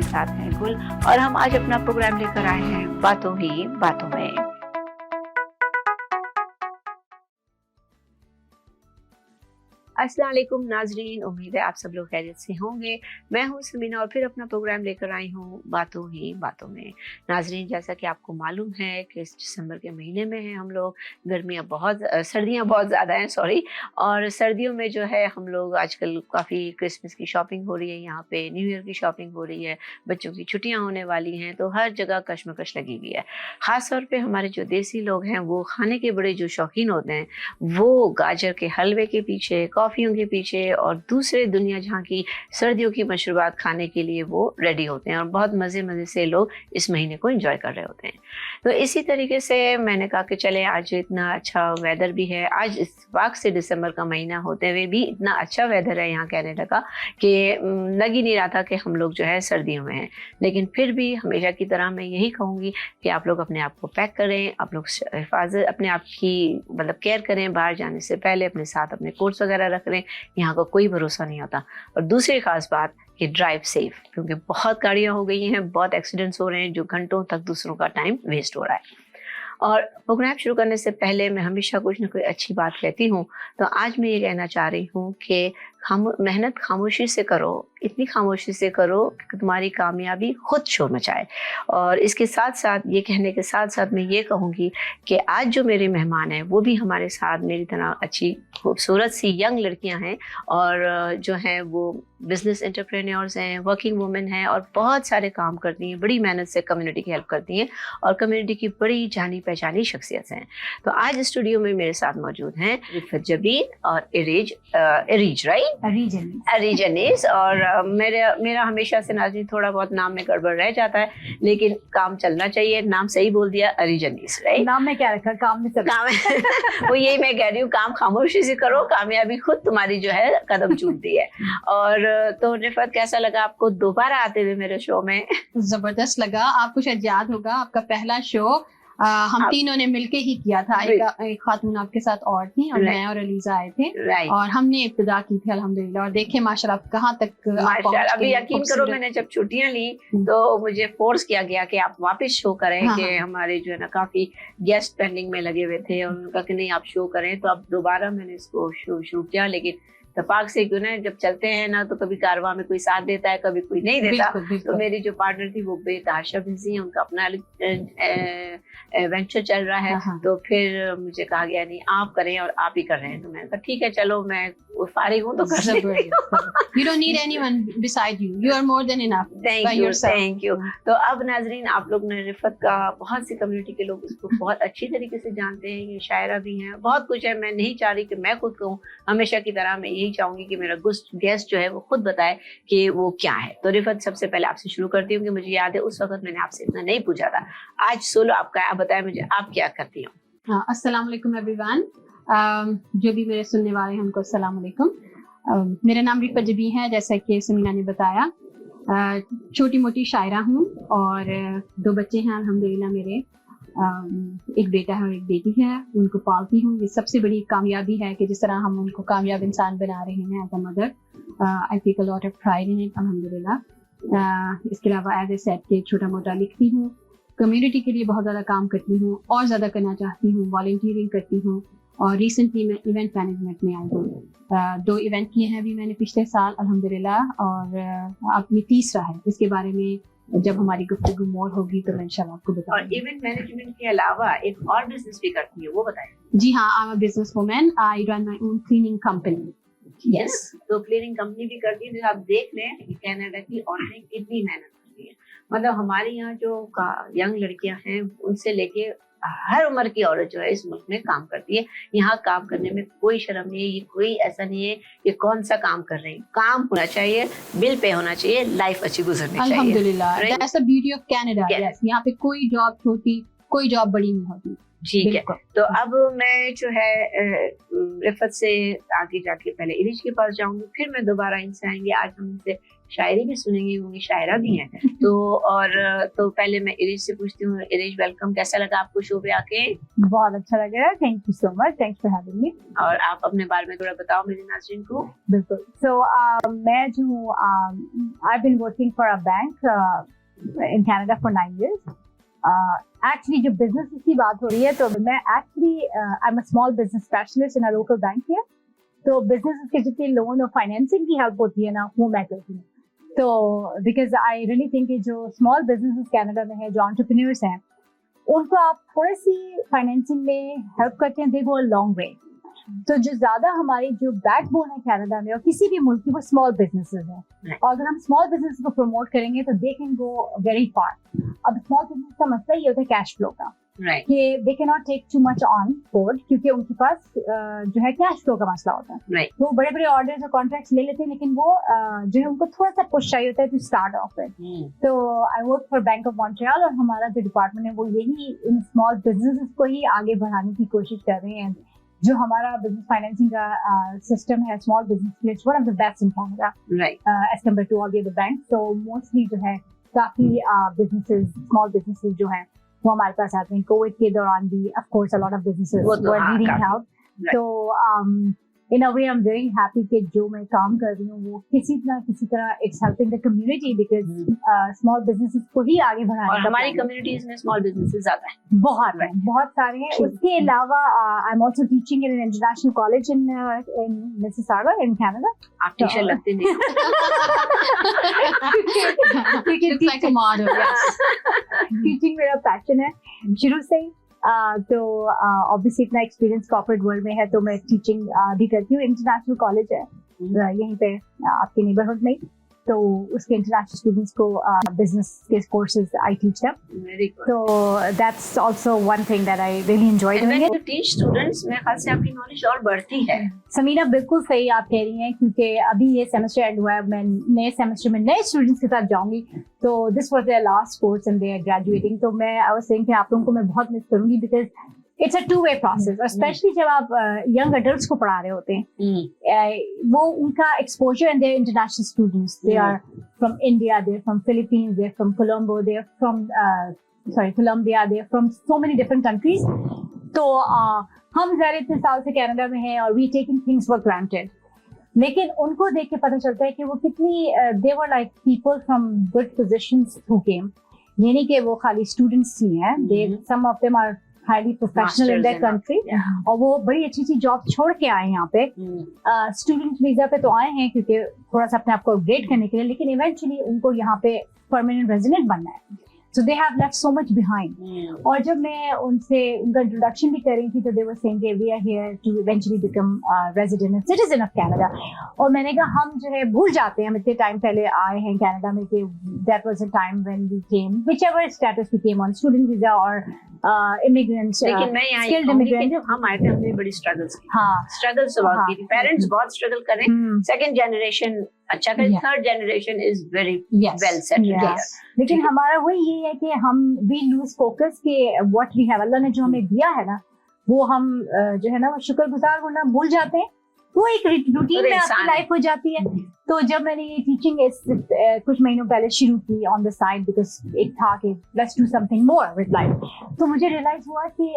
मेरे साथ हैं गुल और हम आज अपना प्रोग्राम लेकर आए हैं बातों ही बातों में। अस्सलाम वालेकुम नाजरीन, उम्मीद है आप सब लोग खैरियत से होंगे। मैं हूं समीना और फिर अपना प्रोग्राम लेकर आई हूं बातों ही बातों में। नाजरीन, जैसा कि आपको मालूम है कि इस दिसंबर के महीने में हैं हम लोग, सर्दियां बहुत ज़्यादा हैं और सर्दियों में जो है हम लोग आजकल काफ़ी क्रिसमस की शॉपिंग हो रही है, यहाँ पे न्यू ईयर की शॉपिंग हो रही है, बच्चों की छुट्टियाँ होने वाली हैं, तो हर जगह कशमकश लगी हुई है। ख़ास तौर पर हमारे जो देसी लोग हैं वो खाने के बड़े जो शौकीन होते हैं, वो गाजर के हलवे के पीछे, कॉफ़ियों के पीछे और दूसरे दुनिया जहाँ की सर्दियों की मशरूबात खाने के लिए वो रेडी होते हैं और बहुत मज़े से लोग इस महीने को एंजॉय कर रहे होते हैं। तो इसी तरीके से मैंने कहा कि चले, आज इतना अच्छा वेदर भी है, आज इस वक्त से दिसंबर का महीना होते हुए भी इतना अच्छा वेदर है यहाँ कनाडा का कि लग ही नहीं रहा था कि हम लोग जो है सर्दियों में हैं। लेकिन फिर भी हमेशा की तरह मैं यही कहूँगी कि आप लोग अपने आप को पैक करें, आप लोग हिफाजत अपने आप की मतलब केयर करें, बाहर जाने से पहले अपने साथ अपने कोट्स वगैरह रख लें, यहाँ का कोई भरोसा नहीं होता। और दूसरी खास बात कि ड्राइव सेफ, क्योंकि बहुत गाड़ियाँ हो गई हैं, बहुत एक्सीडेंट्स हो रहे हैं जो घंटों तक दूसरों का टाइम वेस्ट हो रहा है। और प्रोग्राम शुरू करने से पहले मैं हमेशा कुछ ना कोई अच्छी बात कहती हूँ, तो आज मैं ये कहना चाह रही हूँ कि मेहनत खामोशी से करो, इतनी खामोशी से करो कि तुम्हारी कामयाबी खुद शोर मचाए। और इसके साथ साथ ये कहने के साथ साथ मैं ये कहूँगी कि आज जो मेरे मेहमान हैं वो भी हमारे साथ मेरी तरह अच्छी खूबसूरत सी यंग लड़कियां हैं और जो हैं वो बिजनेस एंटरप्रेन्योर्स हैं, वर्किंग वुमेन हैं और बहुत सारे काम करती हैं, बड़ी मेहनत से कम्युनिटी की हेल्प करती हैं और कम्युनिटी की बड़ी जानी पहचानी शख्सियत हैं। तो आज स्टूडियो में मेरे साथ मौजूद हैं रिफत जबीर और एरीज अरीज अनीस। और मेरा हमेशा से नाज़रीन थोड़ा बहुत नाम में गड़बड़ रह जाता है, लेकिन काम चलना चाहिए। नाम सही बोल दिया, अरीज अनीस, राइट? नाम में क्या रखा, काम में वो यही मैं कह रही हूँ, काम खामोशी से करो, कामयाबी खुद तुम्हारी जो है कदम चूमती है। और तो रिफत, कैसा लगा आपको दोबारा आते हुए मेरे शो में? जबरदस्त लगा। आपको शायद याद होगा, आपका पहला शो हम तीनों ने मिलके ही किया था। एक खातून आपके साथ और थी और मैं और अलीजा आए थे और हमने इब्तिदा की थी अल्हम्दुलिल्लाह। और देखे माशाल्लाह कहाँ तक अभी यकीन करो, मैंने जब छुट्टियां ली तो मुझे फोर्स किया गया कि आप वापस शो करें। कि हमारे जो है ना काफी गेस्ट पेंडिंग में लगे हुए थे और उनका कि नहीं आप शो करें, तो अब दोबारा मैंने इसको शो शुरू किया। लेकिन इत्तेफाक से क्यों ना, जब चलते हैं ना तो कभी कारवां में कोई साथ देता है, कभी कोई नहीं देता। तो मेरी जो पार्टनर थी वो बेतहाशा बिजी है, उनका अपना वेंचर चल रहा है। तो फिर मुझे कहा गया नहीं आप करें और आप ही कर रहे हैं। तो मैंने कहा ठीक है चलो, मैं फारिग हूँ तो कर सकते हो। You don't need anyone beside you. You are more than enough. Thank you. तो अब नाजरीन, आप लोग ने रिफत का, बहुत सी कम्युनिटी के लोग इसको बहुत अच्छी तरीके से जानते हैं, ये शायरा भी हैं, बहुत कुछ है। मैं नहीं चाह रही कि मैं खुद कहूँ, हमेशा की तरह मैं यही चाहूंगी कि मेरा गेस्ट जो है वो खुद बताए कि वो क्या है। तो रिफत, सबसे पहले आपसे शुरू करती हूँ कि मुझे याद है उस वक्त मैंने आपसे इतना नहीं पूछा था। आज सोलो आपका, आप बताएं मुझे आप क्या करती हो? अस्सलाम वालेकुम एवरीवन। जो भी मेरे सुनने वाले हैं उनको अस्सलाम वालेकुम। मेरा नाम रिफत जबीर है, जैसा कि समीना ने बताया। छोटी मोटी शायरा हूँ और 2 बच्चे हैं अल्हम्दुलिल्लाह मेरे। एक बेटा है और एक बेटी है, उनको पालती हूँ। ये सबसे बड़ी कामयाबी है कि जिस तरह हम उनको कामयाब इंसान बना रहे हैं as a mother. I take a lot of pride in it अल्हम्दुलिल्लाह। इसके अलावा एज ए सेट के छोटा मोटा लिखती हूँ, कम्युनिटी के लिए बहुत ज़्यादा काम करती हूँ और ज़्यादा करना चाहती हूँ, वॉलंटियरिंग करती हूँ। और रिसेंटली मैं इवेंट मैनेजमेंट में आई हूँ। 2 इवेंट किए हैं अभी मैंने पिछले साल अल्हम्दुलिल्लाह, और अब ये तीसरा है। इसके बारे में जब हमारी गुफ्तगू मोर होगी तो मैं इंशाल्लाह आपको बताऊंगी। और इवेंट मैनेजमेंट के अलावा एक और बिजनेस भी करती है, वो बताएं। जी हाँ, I am a business woman. I run my own cleaning company. Yes, तो क्लीनिंग कंपनी भी करती है। तो आप देख लें कि कनाडा की औरतें कितनी मेहनत करती है। मतलब हमारे यहाँ जो यंग लड़कियां हैं उनसे लेके हर उम्र की औरत जो है इस मुल्क में काम करती है। यहाँ काम करने में कोई शर्म नहीं है, ये कोई ऐसा नहीं है कि कौन सा काम कर रहे हैं। काम होना चाहिए, बिल पे होना चाहिए, लाइफ अच्छी गुजरनी चाहिए। अल्हम्दुलिल्लाह, that's the beauty of Canada. Yes, यहाँ पे कोई जॉब छोटी, कोई जॉब बड़ी नहीं होती। ठीक है, तो अब मैं जो है रिफत से आगे जाके पहले इरिज के पास जाऊंगी, फिर मैं दोबारा इनसे आएंगे। आज हम इनसे शायरी भी सुनेंगे, होंगी शायरा भी हैं। तो और तो पहले मैं इरिज से पूछती हूँ, इरिज वेलकम, कैसा लगा आपको शो पे आके? बहुत अच्छा लग रहा है, thank you so much, thanks for having me. और आप अपने बारे में थोड़ा बताओ मेरे नाज़रीन को। बिल्कुल। सो मैं जो हूँ, I been working for a bank in Canada for 9 years. Actually, जो business की बात हो रही है, तो मैं actually I'm a small business specialist in a local bank here. तो businesses के जितने लोन और फाइनेंसिंग की हेल्प होती है ना, वो मैं करती हूँ। तो because I really think कि जो small businesses कनाडा में है, जो entrepreneurs हैं, उनको आप थोड़ी सी फाइनेंसिंग में हेल्प करते हैं, they go a long way. तो जो ज्यादा हमारी जो बैकबोन है कनाडा में और किसी भी मुल्क की, वो स्मॉल बिजनेसेस हैं। और अगर हम स्मॉल बिजनेस को प्रमोट करेंगे तो they can go very far. अब स्मॉल बिजनेस का मसला ये होता है कैश फ्लो का, कि they can not take too much on board, क्योंकि उनके पास जो है कैश फ्लो का मसला होता है। वो बड़े बड़े ऑर्डर्स और कॉन्ट्रैक्ट्स ले लेते हैं, लेकिन वो जो है उनको थोड़ा सा पुश चाहिए होता है टू स्टार्ट ऑफ इट। तो I work for bank of Montreal, और हमारा जो डिपार्टमेंट है वो यही इन स्मॉल बिजनेसेस को ही आगे बढ़ाने की कोशिश कर रहे हैं। जो हमारा बिजनेस फाइनेंसिंग का सिस्टम है स्मॉल बिजनेस के लिए, it's one of the best in Canada as compare to all the other bank. तो मोस्टली जो है काफी बिजनेसेस, स्मॉल बिजनेसेस जो हैं वो हमारे पास आते हैं। कोविड के दौरान भी of course a lot of businesses were needing help. तो in a way I'm very happy कि जो मैं काम कर रही हूँ वो किसी तरह it's helping the community, because small businesses को ही आगे बढ़ाने का। और हमारी communities में small businesses ज़्यादा हैं, बहुत सारे हैं। उसके अलावा I'm also teaching in an international college in Mississauga in Canada. आप टीचर लगते नहीं। टीचिंग मेरा पैशन है शुरू से ही। तो ऑब्वियसली इतना एक्सपीरियंस कॉर्पोरेट वर्ल्ड में है, तो मैं टीचिंग भी करती हूँ। इंटरनेशनल कॉलेज है यहीं पे आपके नेबरहुड में, तो उसके इंटरनेशनल स्टूडेंट्स को बिजनेस के कोर्सेज आई टीच देम। तो that's also one thing that I really enjoy doing it. Teach students, मेरे ख्याल से आपकी नॉलेज और बढ़ती है। समीना बिल्कुल सही आप कह रही हैं, क्योंकि अभी ये सेमेस्टर एंड हुआ है, मैं नए सेमेस्टर में नए स्टूडेंट्स के साथ जाऊंगी। तो this was their last course and they are graduating. तो मैं आई वाज सेइंग कि आप लोगों को मैं बहुत मिस करूंगी, because it's a two way process. और स्पेशली जब आप यंग अडल्ट्स को पढ़ा रहे होते हैं, वो उनका exposure, and there international students, they are from India, they are from Philippines, they are from Colombo, they are from Colombia, they are from so many different countries. तो हम ज़ाहिर इतने साल से कनाडा में हैं और we taking things for granted, लेकिन उनको देख के पता चलता है कि वो कितनी they were like people from good positions who came. ये नहीं कि वो खाली स्टूडेंट्स ही हैं, they some of them are highly professional in that country, और वो बड़ी अच्छी अच्छी जॉब छोड़ के आए यहाँ पे। स्टूडेंट वीजा पे तो आए हैं क्योंकि थोड़ा सा अपने आप को अपग्रेड करने के लिए, लेकिन इवेंचुअली उनको यहाँ पे परमानेंट रेजिडेंट बनना है। So they have left so much behind. और जब मैं उनसे उनका इंट्रोडक्शन भी कर रही थी, तो they were saying that we are here to eventually become resident and citizen of Canada. और मैंने कहा हम जो है भूल जाते हैं, हम इतने टाइम पहले आए हैं कनाडा में, कि that was a time when we came, whichever status we came on, student visa or immigrants, लेकिन मैं यहाँ skilled immigrants. जब हम आए थे हमने बड़ी स्ट्रगल्स की। हाँ, स्ट्रगल्स बहुत की थी, पेरेंट्स बहुत स्ट्रगल करें, सेकंड जनरेशन अच्छा करें, third generation is very well settled. लेकिन हमारा वही ये है कि हम वी लूज फोकस के व्हाट वी हैव, अल्लाह ने जो हमें दिया है ना, वो हम जो है ना वो शुक्रगुजार होना भूल जाते हैं। वो एक रूटीन में आपकी लाइफ हो जाती है। तो जब मैंने ये टीचिंग कुछ महीनों पहले शुरू की ऑन द साइड, बिकॉज एक था कि let's do something more with life, तो मुझे रियलाइज हुआ कि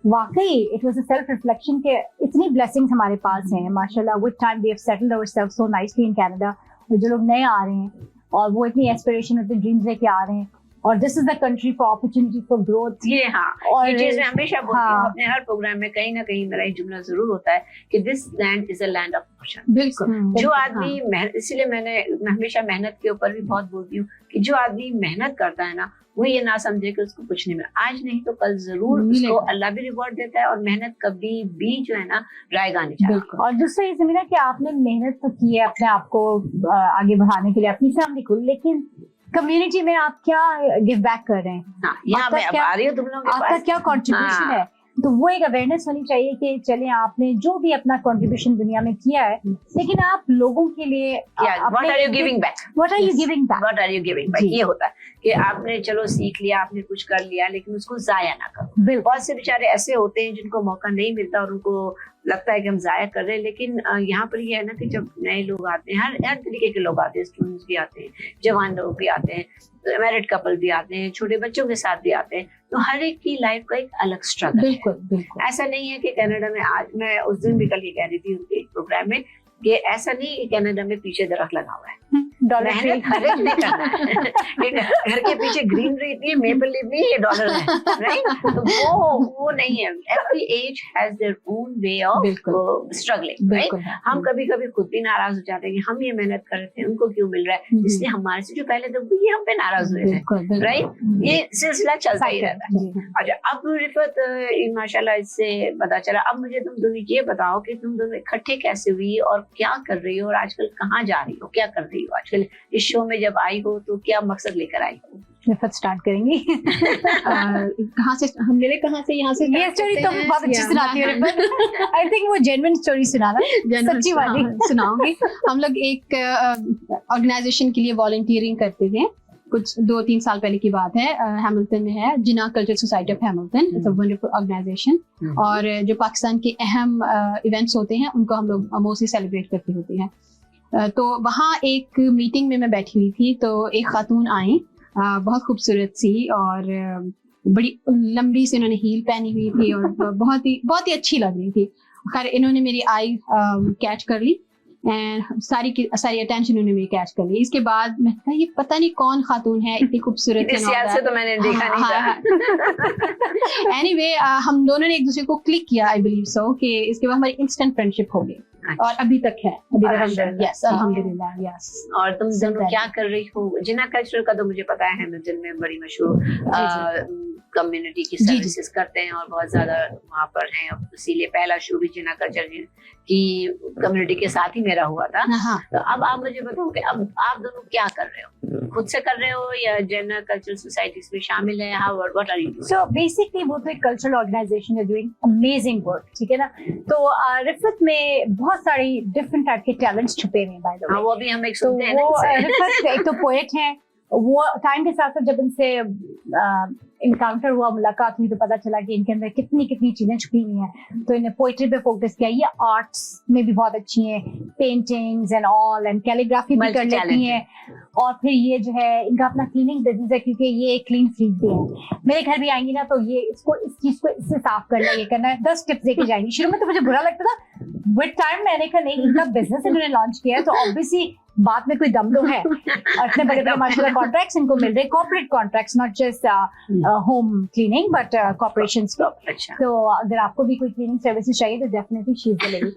वाकई it was a self reflection के इतनी ब्लेसिंग्स हमारे पास हैं माशाल्लाह। With time we have settled ourselves so nicely in Canada. और जो लोग नए आ रहे हैं और वो इतनी एस्पिरेशन अपने ड्रीम्स लेके आ रहे हैं, और this is the country for opportunity for growth. ये और ये चीज मैं हमेशा बोलती हूँ अपने हर प्रोग्राम में, कहीं ना कहीं मेरा ये जुमला जरूर होता है कि this land is a land of opportunity. बिल्कुल। जो आदमी इसीलिए मैं हमेशा मेहनत के ऊपर भी बहुत बोलती हूँ कि जो आदमी मेहनत करता है ना, वो ये ना समझे कि उसको कुछ नहीं मिला, आज नहीं तो कल जरूर उसको अल्लाह भी रिवॉर्ड देता है। और मेहनत कभी भी जो है ना रायगा नहीं जाती। और दूसरा ये समझना कि आपने मेहनत तो की है अपने आप को आगे बढ़ाने के लिए, अपनी फैमिली को, लेकिन कम्युनिटी में आप क्या गिव बैक कर रहे हैं? हाँ, यहाँ मैं अब आ रही हूँ तुम लोगों के पास, आपका क्या कंट्रीब्यूशन है? तो वो एक अवेयरनेस होनी चाहिए कि चले आपने जो भी अपना कंट्रीब्यूशन दुनिया में किया है, लेकिन आप लोगों के लिए what are you giving back, what are you giving back, what are you giving back, ये होता है کہ آپ نے چلو سیکھ لیا, آپ نے کچھ کر لیا, لیکن اس کو ضائع نہ کرو. بہت سے بیچارے ایسے ہوتے ہیں جن کو موقع نہیں ملتا اور ان کو لگتا ہے کہ ہم ضائع کر رہے ہیں, لیکن یہاں پر یہ ہے نا کہ جب نئے لوگ آتے ہیں, ہر طریقے کے لوگ آتے ہیں, اسٹوڈنٹس بھی آتے ہیں, جوان لوگ بھی آتے ہیں, میرڈ کپل بھی آتے ہیں, چھوٹے بچوں کے ساتھ بھی آتے ہیں, تو ہر ایک کی لائف کا ایک الگ اسٹرگل ہے. بالکل ایسا نہیں ہے کہ کینیڈا میں, آج میں اس دن بھی کل یہ کہہ رہی تھی ان کے پروگرام میں, کہ ایسا نہیں کہ کینیڈا میں پیچھے درخت لگا ہوا ہے, محنت ہر ایک نہیں کرنا ہے. گھر کے پیچھے گرینری اتنی ہے, میپل لیف نہیں, یہ ڈالر ہے, رائٹ. تو وہ نہیں ہے. Every age has their own way of struggling, right. ہم کبھی کبھی خود بھی ناراض ہو جاتے ہیں کہ ہم یہ محنت کر رہے تھے, ان کو کیوں مل رہا ہے, اس لیے ہمارے سے جو پہلے تھے یہ ہم پہ ناراض ہوئے تھے, رائٹ. یہ سلسلہ چلتا ہی رہتا ہے. اچھا, اب رفت ماشاء اللہ اس سے پتا چلا. اب مجھے تم دونوں یہ بتاؤ کہ تم دونوں اکٹھے کیسے ہوئی اور کیا کر رہی ہو, اور آج کل کہاں جا رہی ہو, کیا کر رہی ہو آج کل اس شو میں جب آئی ہو, تو کیا مقصد لے کر آئی ہو؟ رفت اسٹارٹ کریں گی. کہاں سے ہم نے کہاں سے یہاں سے یہ اسٹوری تو بہت اچھی سناتی ہے رفت. آئی تھنک وہ جینوئن اسٹوری سنانا, سچی والی سناؤں گی. ہم لوگ ایک آرگنائزیشن کے لیے والنٹیئرنگ کرتے تھے, کچھ 2-3 سال پہلے کی بات ہے. ہیملٹن میں ہے Jinnah culture society of Hamilton, it's a wonderful organisation. اور جو پاکستان کے اہم ایونٹس ہوتے ہیں ان کو ہم لوگ موسٹلی سیلیبریٹ کرتے ہوتے ہیں. تو وہاں ایک میٹنگ میں بیٹھی ہوئی تھی, تو ایک خاتون آئیں, بہت خوبصورت سی اور بڑی لمبی سی, انہوں نے ہیل پہنی ہوئی تھی اور بہت ہی اچھی لگ رہی تھی. خیر انہوں نے میری آئی کیچ کر لی, ساری اٹینشن انہوں نے میری کیچ کر لی. اس کے بعد میں کہا یہ پتہ نہیں کون خاتون ہے, اتنی خوبصورت ہے, تو میں نے دیکھا نہیں تھا. اینی وے ہم دونوں نے ایک دوسرے کو کلک کیا, آئی بلیو سو, کہ اس کے بعد ہماری انسٹنٹ فرینڈشپ ہو گئی اور ابھی تک ہے. یس الحمدللہ. یس. اور تم دونوں کیا کر رہی ہو؟ جنا کلچر کا تو مجھے پتا ہے, ہیملٹن میں بڑی مشہور کمیونٹی کی سروسز کرتے ہیں اور بہت زیادہ وہاں پر ہیں. اسی لیے پہلا شو بھی جنا کلچر کی کمیونٹی کے ساتھ ہی میرا ہوا تھا. تو اب آپ مجھے بتاؤ کہ اب آپ دونوں کیا کر رہے ہو, خود سے کر رہے ہو یا جنا کلچر سوسائٹیز میں شامل ہے؟ what are you doing? So basically وہ تو ایک کلچرل آرگنائزیشن ہے ڈوئنگ امیزنگ ورک, ٹھیک ہے نا. تو رفت میں بہت ساری ڈفرنٹ ٹائپ کے ٹیلنٹس چھپے ہوئے ہیں بائی دا وے. وہ بھی ہم ایک سنتے ہیں. وہ رفت ایک تو پوئٹ ہیں, وہ ٹائم کے ساتھ ساتھ جب ان سے انکاؤنٹر ہوا, ملاقات ہوئی, تو پتا چلا کہ ان کے اندر کتنی چیزیں چھپی ہوئی ہیں. تو انہیں پوئٹری پہ فوکس کیا. یہ آرٹس میں بھی بہت اچھی ہیں, paintings and all, and calligraphy بھی کر لیتی ہیں. اور پھر یہ جو ہے ان کا اپنا کلیننگ بزنس ہے, کیونکہ یہ ایک کلین فریک بھی ہے. میرے گھر بھی آئیں گی نا تو یہ اس چیز کو اس سے صاف کرنا, یہ کرنا ہے, 10 ٹپس دے کے جائیں گی. شروع میں تو مجھے برا لگتا تھا, ود ٹائم میں نے کہا نہیں, ان کا بزنس انہوں نے لانچ کیا ہے تو آبویسلی بات میں کوئی دم تو ہے. اور اتنے بڑے بڑے ماشاء اللہ کانٹریکٹس ان کو مل رہے, corporate contracts, not just home cleaning but corporations کو. تو اگر آپ کو بھی کوئی کلیننگ سروسز چاہیے تو ڈیفینیٹلی شی از لیڈی.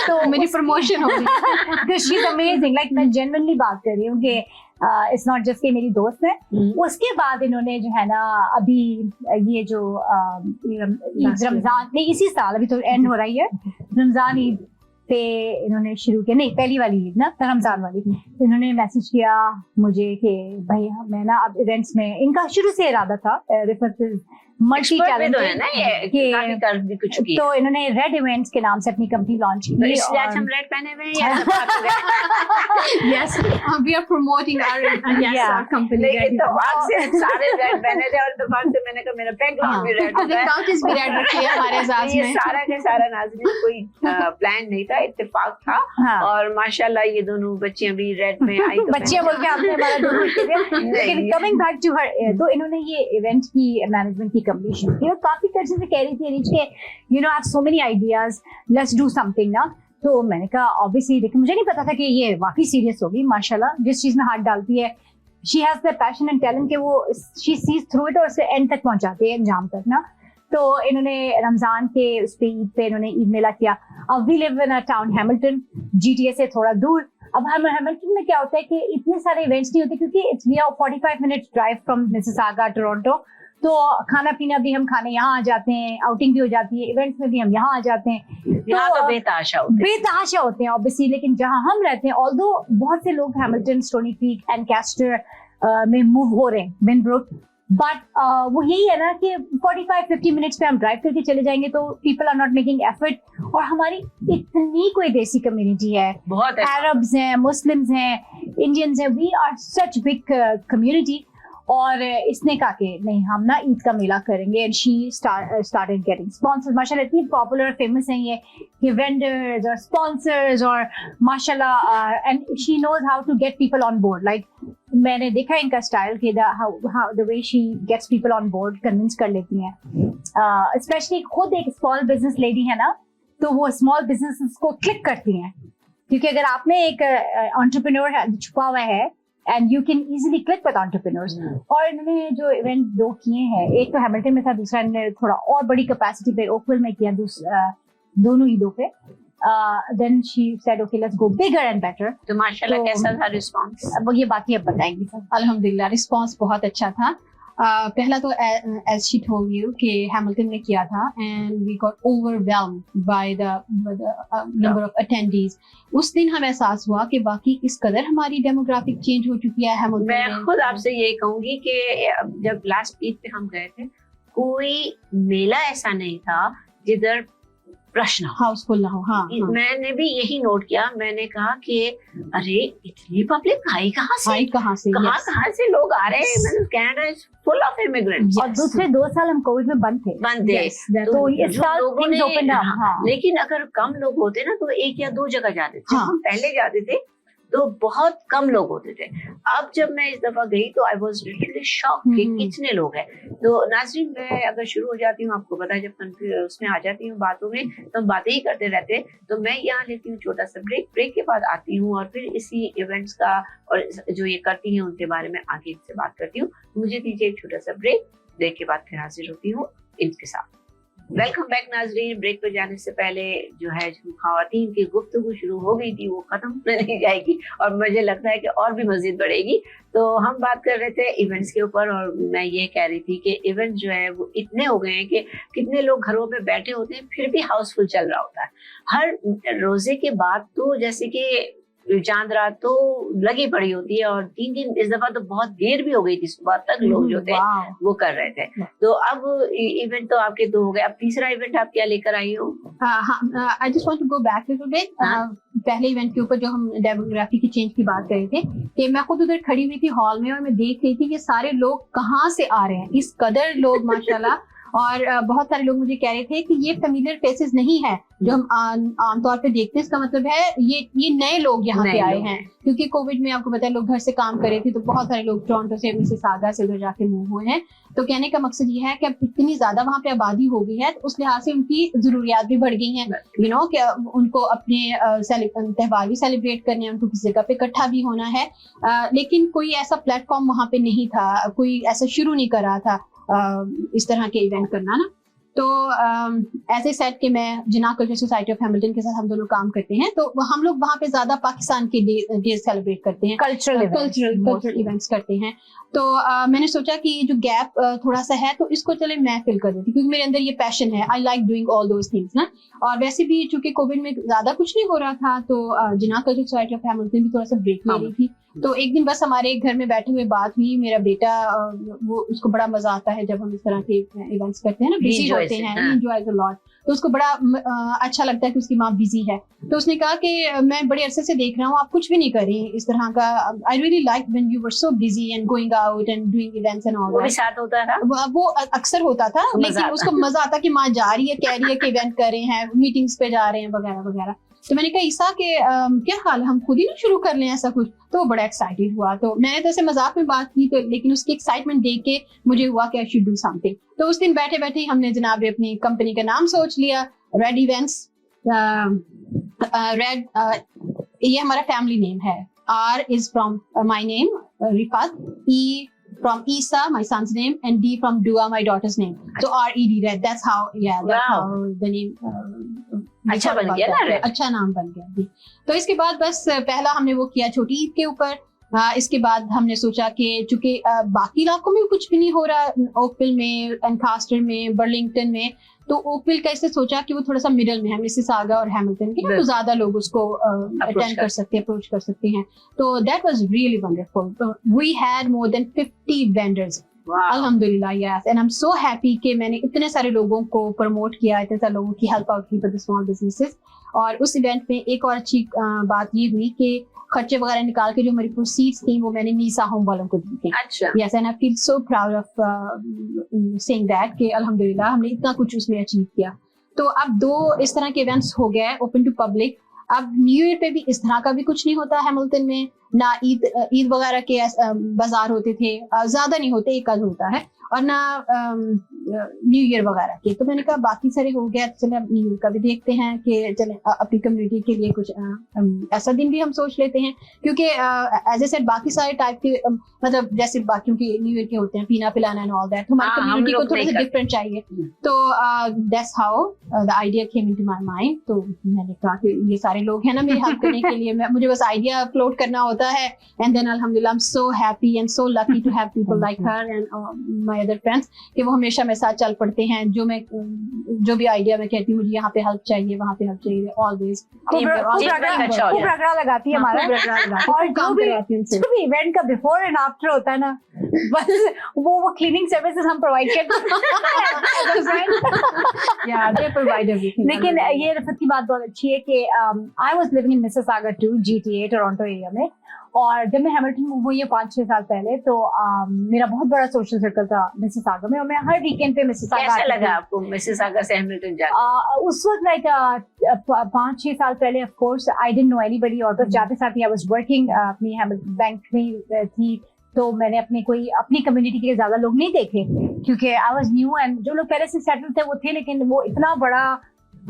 تو میری پروموشن ہوگی. شی از امیزنگ. لائک میں جینوئنلی بات کر رہی ہوں کہ اٹس ناٹ جسٹ کہ میری دوست ہے. اس کے بعد انہوں نے جو ہے نا ابھی یہ جو رمضان نہیں, اسی سال ابھی تو اینڈ ہو رہی ہے, رمضان عید پہ انہوں نے شروع کیا, نہیں پہلی والی عید نا, رمضان والی, انہوں نے میسج کیا مجھے کہ بھائی میں نا اب ایونٹس میں, ان کا شروع سے ارادہ تھا رفت ملٹی ٹیلنٹڈ, تو انہوں نے ریڈ ایونٹس کے نام سے اپنی کمپنی لانچ کی. ہم ریڈ پہنے ہوئے ہیں. Yes, we are promoting our company. اتفاق سے سارے ریڈ پہنے تھے, اور اتفاق سے میں نے کہا میرا بیک گراؤنڈ بھی ریڈ ہے, اکاؤنٹس بھی ریڈ رکھے ہمارے اعزاز میں. یہ سارا کا سارا ناظرین کوئی پلان نہیں تھا, اتفاق تھا. اور ماشاءاللہ یہ دونوں بچیاں بھی ریڈ میں آئی. بچیاں بول کے آپ نے ہمارا دونوں. لیکن کمنگ بیک ٹو ہر, تو انہوں نے یہ ایونٹ کی مینجمنٹ کی کمپلیشن کی, اور کافی عرصے سے کہہ رہی تھی ریچ کہ you know I have so many ideas, let's do something نا. تو میں نے کہا آبویسلی, لیکن مجھے نہیں پتا تھا کہ یہ واقعی سیریس ہوگی. ماشاءاللہ جس چیز میں ہاتھ ڈالتی ہے, she has the passion and talent کہ وہ شی سیز تھرو اٹ اور اسے اینڈ تک پہنچاتی ہے, انجام تک نا. تو انہوں نے رمضان کے اس پہ عید پہ انہوں نے عید میلہ کیا. اب we live in a town Hamilton, G T A سے تھوڑا دور. اب ہیملٹن میں کیا ہوتا ہے کہ اتنے سارے ایونٹس نہیں ہوتے, کیونکہ it's we are 45 minute drive from Mississauga Toronto. تو کھانا پینا بھی ہم کھانے یہاں آ جاتے ہیں, آؤٹنگ بھی ہو جاتی ہے, ایونٹس میں بھی ہم یہاں آ جاتے ہیں. یہاں تو بے تحاشا ہوتے ہیں obviously. لیکن جہاں ہم رہتے ہیں, although بہت سے لوگ ہیملٹن, اسٹونی کریک, اینکاسٹر میں موو ہو رہے ہیں, بن بروک, بٹ وہ یہی ہے نا کہ 45-50 منٹس پہ ہم ڈرائیو کر کے چلے جائیں گے تو people are not making effort. اور ہماری اتنی کوئی دیسی کمیونٹی ہے, عربز ہیں, مسلمز ہیں, انڈینز ہیں, we are such big community. اور اس نے کہا کہ نہیں ہم نا عید کا میلہ کریں گے, and she started getting sponsor. ماشاءاللہ اتنی پاپولر اور فیمس ہیں یہ وینڈرز اور اسپانسرز, اور ماشاءاللہ and she knows how to get people on board. Like میں نے دیکھا ان کا اسٹائل کہ the way she gets people on board, convince کر لیتی ہیں. اسپیشلی خود ایک اسمال بزنس لیڈی ہے نا, تو وہ اسمال بزنس کو کلک کرتی ہیں, کیونکہ اگر آپ نے ایک انٹرپرینور چھپا ہوا ہے and you can easily click with entrepreneurs. اور انہوں نے جو ایونٹ 2 کیے ہیں, ایک تو ہیملٹن میں تھا, دوسرا انہوں نے تھوڑا اور بڑی کیپیسٹی پہ اوکول میں کیا, دونوں عیدوں پہ. then she said okay let's go bigger and better. تو ماشاءاللہ کیسا تھا رسپانس؟ اب یہ باقی اب بتائیں گے سب. الحمدللہ رسپانس بہت اچھا تھا. پہلا تو ایز شی ٹولڈ یو کہ ہیملٹن میں کیا تھا, and we got overwhelmed by the number of attendees. اس دن ہمیں احساس ہوا کہ باقی اس قدر ہماری ڈیموگرافک چینج ہو چکی ہے ہیملٹن میں. میں خود آپ سے یہی کہوں گی کہ جب لاسٹ ویک پہ ہم گئے تھے, کوئی میلہ ایسا نہیں تھا جدھر رش نہ ہو, ہاؤس فل نہ ہو. ہاں میں نے بھی یہی نوٹ کیا. میں نے کہا کہ ارے اتنی پبلک آئی کہاں سے, کہاں سے لوگ آ رہے ہیں. Canada is full of immigrants. اور دوسرے 2 سال ہم کووڈ میں بند تھے, تو اس سال things opened up. لیکن اگر کم لوگ ہوتے نا تو 1 یا 2 جگہ جاتے تھے. ہم پہلے جاتے تھے تو بہت کم لوگ ہوتے تھے. اب جب میں اس دفعہ گئی تو آئی واز لٹرلی شاک کہ کتنے لوگ ہیں. تو ناظرین میں اگر شروع ہو جاتی ہوں, آپ کو پتا جب اس میں آ جاتی ہوں باتوں میں تو ہم باتیں ہی کرتے رہتے ہیں. تو میں یہاں لیتی ہوں چھوٹا سا بریک کے بعد آتی ہوں اور پھر اسی ایونٹس کا اور جو یہ کرتی ہیں ان کے بارے میں آگے سے بات کرتی ہوں. مجھے دیجیے ایک چھوٹا سا بریک کے بعد پھر حاضر ہوتی ہوں ان کے ساتھ. ویلکم بیک ناظرین. بریک پہ جانے سے پہلے جو ہے خواتین کی گفتگو شروع ہو گئی تھی وہ ختم نہیں جائے گی, اور مجھے لگتا ہے کہ اور بھی مزید بڑھے گی. تو ہم بات کر رہے تھے ایونٹس کے اوپر, اور میں یہ کہہ رہی تھی کہ ایونٹ جو ہے وہ اتنے ہو گئے ہیں کہ کتنے لوگ گھروں میں بیٹھے ہوتے ہیں پھر بھی ہاؤس فل چل رہا ہوتا ہے. ہر روزے کے بعد تو جیسے کہ چاند رات تو لگی پڑی ہوتی ہے, اور 3 دن اس دفعہ تو بہت دیر بھی ہو گئی تھی, صبح تک لوگ جو تھے وہ کر رہے تھے. تو اب ایونٹ تو آپ کے 2 ہو گئے, اب تیسرا ایونٹ آپ کیا لے کر آئی ہو؟ I just want to go back a little bit. پہلے ایونٹ کے اوپر جو ہم ڈیموگرافی کی چینج کی بات کر رہے تھے, کہ میں خود ادھر کھڑی ہوئی تھی ہال میں اور میں دیکھ رہی تھی کہ سارے لوگ کہاں سے آ رہے ہیں, اس قدر لوگ ماشاءاللہ. اور بہت سارے لوگ مجھے کہہ رہے تھے کہ یہ فیملیئر فیسز نہیں ہے جو ہم عام طور پہ دیکھتے ہیں, اس کا مطلب ہے یہ نئے لوگ یہاں پہ آئے ہیں. کیونکہ کووڈ میں آپ کو پتا ہے لوگ گھر سے کام کر رہے تھے, تو بہت سارے لوگ ٹورنٹو سے مسیساگا سے ادھر جا کے موو ہوئے ہیں. تو کہنے کا مقصد یہ ہے کہ اب اتنی زیادہ وہاں پہ آبادی ہو گئی ہے, تو اس لحاظ سے ان کی ضروریات بھی بڑھ گئی ہیں. کہ ان کو اپنے تہوار بھی سیلیبریٹ کرنے ہیں, ان کو کسی جگہ پہ اکٹھا بھی ہونا ہے. لیکن کوئی ایسا پلیٹ فارم وہاں پہ نہیں تھا, کوئی ایسا شروع نہیں کر رہا تھا اس طرح کے ایونٹ کرنا نا. تو ایز اے سیٹ کہ میں جناح کلچر سوسائٹی آف ہیملٹن کے ساتھ ہم دونوں کام کرتے ہیں, تو ہم لوگ وہاں پہ زیادہ پاکستان کے ڈے سیلیبریٹ کرتے ہیں, کلچرل ایونٹس کرتے ہیں. تو میں نے سوچا کہ یہ جو گیپ تھوڑا سا ہے تو اس کو چلے میں فل کر دیتی, کیونکہ میرے اندر یہ پیشن ہے, I like doing all those things نا. اور ویسے بھی چونکہ کووڈ میں زیادہ کچھ نہیں ہو رہا تھا, تو جناح کلچر سوسائٹی آف ہیملٹن بھی تھوڑا سا بریک لے رہی تھی. تو ایک دن بس ہمارے گھر میں بیٹھے ہوئے بات ہوئی, میرا بیٹا وہ اس کو بڑا مزہ آتا ہے جب ہم اس طرح کے ایونٹس کرتے ہیں نا, بزی ہوتے ہیں, انجوائز اے لاٹ, تو اس کو بڑا اچھا لگتا ہے کہ اس کی ماں بزی ہے. تو اس نے کہا کہ میں بڑے عرصے سے دیکھ رہا ہوں آپ کچھ بھی نہیں کر رہی اس طرح کا, I really like when you were so busy and going out and doing events and all. وہ بھی ساتھ ہوتا تھا, وہ اکثر ہوتا تھا, لیکن اس کو مزہ آتا کہ ماں جا رہی ہے, کہہ رہی ہے کہ ایونٹ کر رہے ہیں, میٹنگس پہ جا رہے ہیں وغیرہ وغیرہ. تو میں نے کہا عیسیٰ کہ کیا حال, ہم خود ہی نہ شروع کر لیں ایسا کچھ. تو وہ بڑا ایکسائٹیڈ ہوا. تو میں نے تو ایسے مذاق میں بات کی, لیکن اس کی ایکسائٹمنٹ دیکھ کے مجھے ہوا کہ I should do some thing. تو اس دن بیٹھے بیٹھے ہم نے جناب اپنی کمپنی کا نام سوچ لیا, ریڈ ایونٹس. ریڈ یہ ہمارا فیملی نیم ہے. R is from my name, Rifat. E from Isa, my son's name, and D from Dua, my daughter's name. So R-E-D, Red. That's how the name. اچھا بن گیا نا, اچھا نام بن گیا جی. تو اس کے بعد بس پہلا ہم نے وہ کیا چھوٹی عید کے اوپر. اس کے بعد ہم نے سوچا کہ چونکہ باقی علاقوں میں کچھ بھی نہیں ہو رہا, اوکویل میں, اینکاسٹر میں, برلنگٹن میں, تو اوکویل کا اس سے سوچا کہ وہ تھوڑا سا مڈل میں ہے, مسیساگا اور ہیملٹن کے, تو زیادہ لوگ اس کو اٹینڈ کر سکتے ہیں, اپروچ کر سکتے ہیں. تو that was really wonderful. We had more than 50 vendors अल्हम्दुलिल्लाह, yes, and I'm so happy कि मैंने इतने सारे लोगों को प्रमोट किया, इतने सारे लोगों की हेल्प आउट की फॉर द स्मॉल बिजनेसेस. और उस इवेंट में एक और अच्छी बात ये हुई कि खर्चे वगैरह निकाल के जो हमारी प्रोसीड्स थी वो मैंने मीसा होम वालों को दी थी. अच्छा. Yes, and I feel so proud of saying that कि अल्हम्दुलिल्लाह हमने इतना कुछ उसमें अचीव किया. तो अब 2 इस तरह के इवेंट्स हो गए ओपन टू पब्लिक. अब न्यू ईयर पे भी इस तरह का भी कुछ नहीं होता हैमिल्टन में, ना ईद वगैरह के बाजार होते थे, ज्यादा नहीं होते, एक आध होता है, और ना न्यू ईयर वगैरह के. तो मैंने कहा बाकी सारे हो गया, चले अब न्यू ईयर का भी देखते हैं कि चले अपनी कम्युनिटी के लिए कुछ ऐसा दिन भी हम सोच लेते हैं, क्योंकि एज ए सेड बाकी सारे टाइप के मतलब जैसे बाकियों के न्यू ईयर के होते हैं पीना पिलाना एंड ऑल दैट, हमारी कम्युनिटी को थोड़ा सा डिफरेंट चाहिए. तो that's how the idea came into my mind. तो मैंने कहा कि ये सारे लोग हैं ना मेरी हेल्प करने के लिए, मुझे बस आइडिया फ्लोट करना होता है. एंड देन अल्हम्दुलिल्लाह I am so happy and so lucky to have people like her and my other friends कि वो हमेशा मेरे साथ चल पड़ते हैं. जो भी आइडिया मैं कहती हूँ मुझे यहाँ पे हेल्प चाहिए, वहाँ पे हेल्प चाहिए, ऑलवेज खूब रगड़ा लगाती है हमारा. और जो भी इवेंट का बिफोर एंड आफ्टर होता है ना, बस वो क्लीनिंग सर्विसेज हम प्रोवाइड करते हैं. लेकिन ये रफत की बात बहुत अच्छी है कि I was living in Mississauga too, GTA Toronto area में. और जब मैं हैमिल्टन मूव हुई है 5-6 साल पहले, तो मेरा बहुत बड़ा सोशल सर्कल था मिसिसागा में, और मैं हर वीकेंड पे मिसिसागा. कैसा लगा आपको मिसिसागा से हैमिल्टन जाकर? उस वक्त लाइक 5-6 साल पहले of course I didn't know anybody, और बस जाते साथ ही आई वाज वर्किंग अपनी बैंक में थी, तो मैंने अपनी कम्युनिटी के ज्यादा लोग नहीं देखे क्योंकि आई वाज न्यू. एंड जो लोग पहले से सेटल थे वो थे, लेकिन वो इतना बड़ा,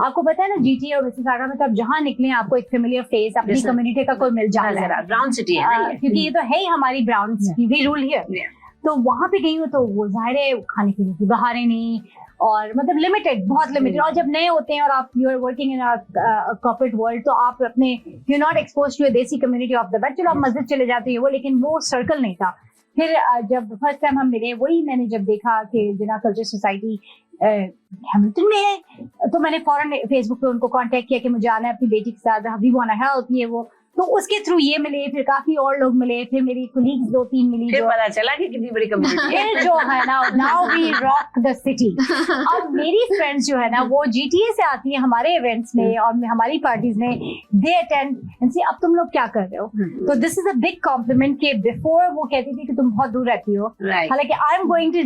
आपको पता है ना GTA और मिसिसागा में तो आप जहाँ निकले आपको एक फेमिलियर फेस अपनी कम्युनिटी का कोई मिल जाता है. ब्राउन सिटी है क्योंकि ये तो है ही हमारी brown city, we rule here. तो वहां पे गई हूँ तो वो जाहिर है खाने पीने की बहारें नहीं, और मतलब लिमिटेड, बहुत लिमिटेड. और जब नए होते हैं और आप you are working in corporate world, तो आप अपने you not expose to desi community of the back. चलो आप मस्जिद चले जाते हो वो, लेकिन वो सर्कल नहीं था. फिर जब फर्स्ट टाइम हम मिले, वही मैंने जब देखा कि जिना कल्चर सोसाइटी हैमिल्टन में है, तो मैंने फौरन फेसबुक पे उनको कांटेक्ट किया कि मुझे आना है अपनी बेटी के साथ, वी वांट टू हेल्प, ये वो. तो उसके थ्रू ये मिले, फिर काफी और लोग मिले, फिर मेरी कोलीग्स 2-3 मिली, फिर पता चला कि कितनी बड़ी कम्युनिटी है. जो है ना, now we rock the city. अब मेरी फ्रेंड्स जो है ना वो GTA से आती है हमारे इवेंट्स में और हमारी पार्टीज में, दे अटेंड एंड से अब तुम लोग क्या कर रहे हो. तो this is a big complement के बिफोर वो कहती थी कि तुम बहुत दूर रहती हो, हालांकि I am going to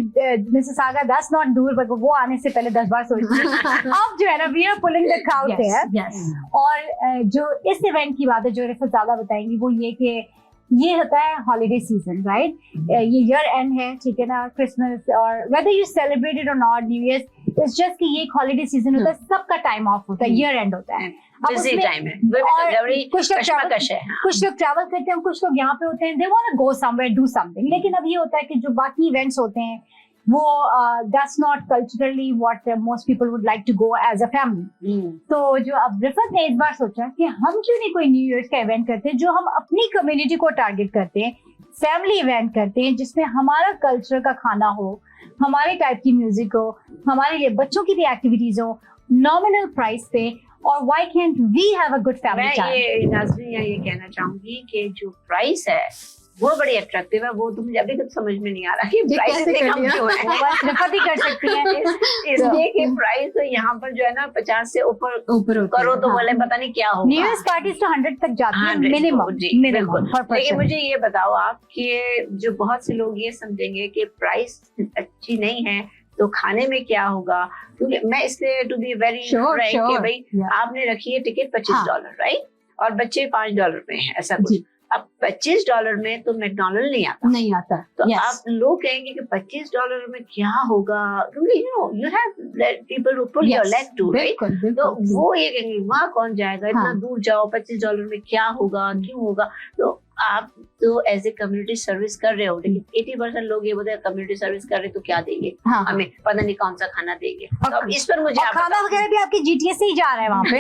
Mississauga, that's not दूर, बट वो आने से पहले 10 बार सोचती है. अब जो है ना we are pulling the crowd there. और जो इस इवेंट की बात है जो ज्यादा बताएंगी वो ये कि ये होता है हॉलीडे सीजन, राइट. ये ईयर एंड है, ठीक है ना, क्रिसमस और वेदर यू सेलिब्रेट इट और not, new year, it's just कि ये एक हॉलीडे सीजन होता है, सबका टाइम ऑफ होता है, ईयर एंड होता है, बिजी टाइम है. कुछ लोग ट्रैवल करते हैं, कुछ लोग यहाँ पे होते हैं, they want to go somewhere, do something. लेकिन अब ये होता है कि जो बाकी इवेंट्स होते हैं वो that's not culturally what most people would like to go as a family. तो जो अब रिफत ने इस बार सोचा कि हम क्यों नहीं कोई न्यू ईयर का इवेंट करते हैं जो हम अपनी कम्युनिटी को टारगेट करते हैं, फैमिली इवेंट करते हैं जिसमें हमारा कल्चर का खाना हो, हमारे टाइप की म्यूजिक हो, हमारे लिए बच्चों की भी एक्टिविटीज हो, नॉमिनल प्राइस पे, और why can't we have a good family time. मैं ये नाज़रीन ये कहना चाहूंगी कि जो प्राइस है वो बड़ी अट्रैक्टिव है, वो तो मुझे अभी तक समझ में नहीं आ रहा कि प्राइस इतने कम क्यों है. बस रिफत ही कर सकती है इसलिए कि प्राइस तो यहाँ पर जो है ना 50 से ऊपर करो तो बोले पता नहीं क्या होगा. न्यू ईयर पार्टीज तो 100 तक जाती है मिनिमम. लेकिन मुझे ये बताओ आप कि जो बहुत से लोग ये समझेंगे कि प्राइस अच्छी नहीं है तो खाने में क्या होगा, क्योंकि मैं इसलिए टू बी वेरी फ्रैंक कि भाई आपने रखी है टिकट $25, राइट, और बच्चे $5 में है, ऐसा कुछ. अब $25 में तो मैकडॉनल्ड नहीं आता. तो आप लोग कहेंगे कि $25 में क्या होगा, क्योंकि you have people who put your leg to, right? तो वो ये कहेंगे वहाँ कौन जाएगा, इतना दूर जाओ, $25 में क्या होगा, क्यों होगा. तो आप तो एज ए कम्युनिटी सर्विस कर रहे हो, लेकिन 80% लोग ये बोलते हैं कम्युनिटी सर्विस कर रहे तो क्या देंगे, हमें पता नहीं कौन सा खाना देंगे. तो अब इस पर मुझे खाना वगैरह भी आपके GTA से ही जा रहा है वहाँ पे.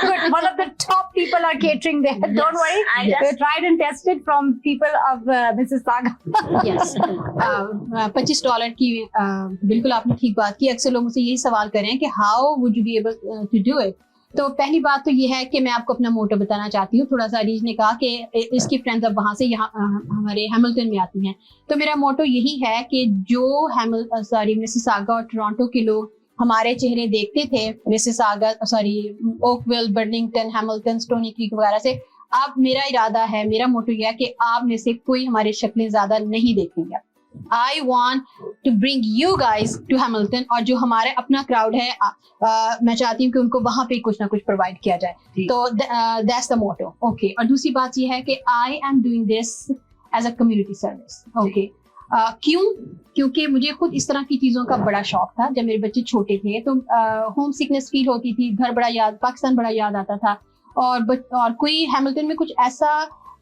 But one of the top people are catering there. Don't worry, they tried and tested from people of Mississauga. Yes. $25 की बिल्कुल आपने ठीक बात की. अक्सर लोग मुझसे यही सवाल कर रहे हैं कि how would you be able to do it. तो पहली बात तो ये है कि मैं आपको अपना मोटो बताना चाहती हूँ. थोड़ा सा अरीज ने कहा कि इसकी फ्रेंड्स अब वहाँ से यहाँ हमारे हैमिल्टन में आती हैं, तो मेरा मोटो यही है कि जो मिसिसागा और टोरंटो के लोग हमारे चेहरे देखते थे Mississauga Oakville, Burlington, Hamilton, stony creek वगैरह से, अब मेरा इरादा है, मेरा मोटो यह है कि आप में से कोई हमारी शक्लें ज्यादा नहीं देखेंगे. I want to bring you guys to Hamilton, और जो हमारे अपना क्राउड है मैं चाहती हूँ कि उनको वहाँ पे कुछ ना कुछ प्रोवाइड किया जाए. तो that's the motto. Okay. और दूसरी बात ये है कि I am doing this as a community service. Okay. क्यों? क्योंकि मुझे खुद इस तरह की चीज़ों का बड़ा शौक था. जब मेरे बच्चे छोटे थे तो होम सिकनेस फील होती थी, घर बड़ा याद, पाकिस्तान बड़ा याद आता था, और कोई हैमिल्टन में कुछ ऐसा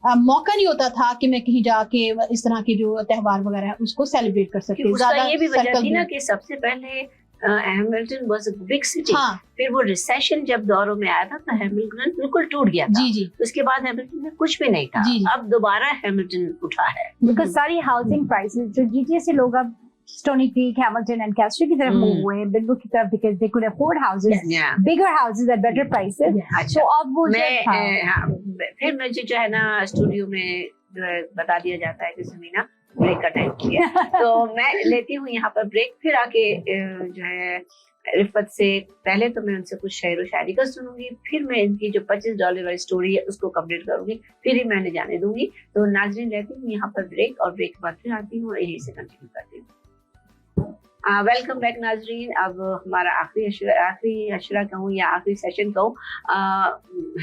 मौका नहीं होता था कि मैं कहीं जाके इस तरह के जो त्योहार वगैरह है उसको सेलिब्रेट कर सकते. उसका ये भी वजह थी ना कि सबसे पहले Hamilton was a big city. फिर वो रिसेशन जब दौरों में आया था तो हैमिल्टन बिल्कुल टूट गया था. जी. उसके बाद हैमिल्टन में कुछ भी नहीं था. अब दोबारा हैमिल्टन उठा है बिकॉज सारी हाउसिंग प्राइसेस जो जीटीए से लोग अब Stoney Creek, Hamilton Ancaster की तरफ मूव हुए हैं, बिलबुक की तरफ, because they could afford houses, bigger houses at better prices. तो अब वो फिर मुझे जो है ना स्टूडियो में जो है बता दिया जाता है कि समीना ब्रेक का टाइम किया तो मैं लेती हूँ यहाँ पर ब्रेक. फिर आके जो है रिफत से पहले तो मैं उनसे कुछ शेर व शायरी का सुनूंगी, फिर मैं इनकी जो $25 वाली स्टोरी है उसको कंप्लीट करूंगी, फिर ही मैंने जाने दूंगी. तो नाज़रीन लेती हूँ यहाँ पर ब्रेक, और ब्रेक के बाद फिर आती हूँ और यहीं से कंटिन्यू करती हूँ. वेलकम बैक नाजरीन. अब हमारा आखिरी अशरा कहूँ या आखिरी सेशन कहूँ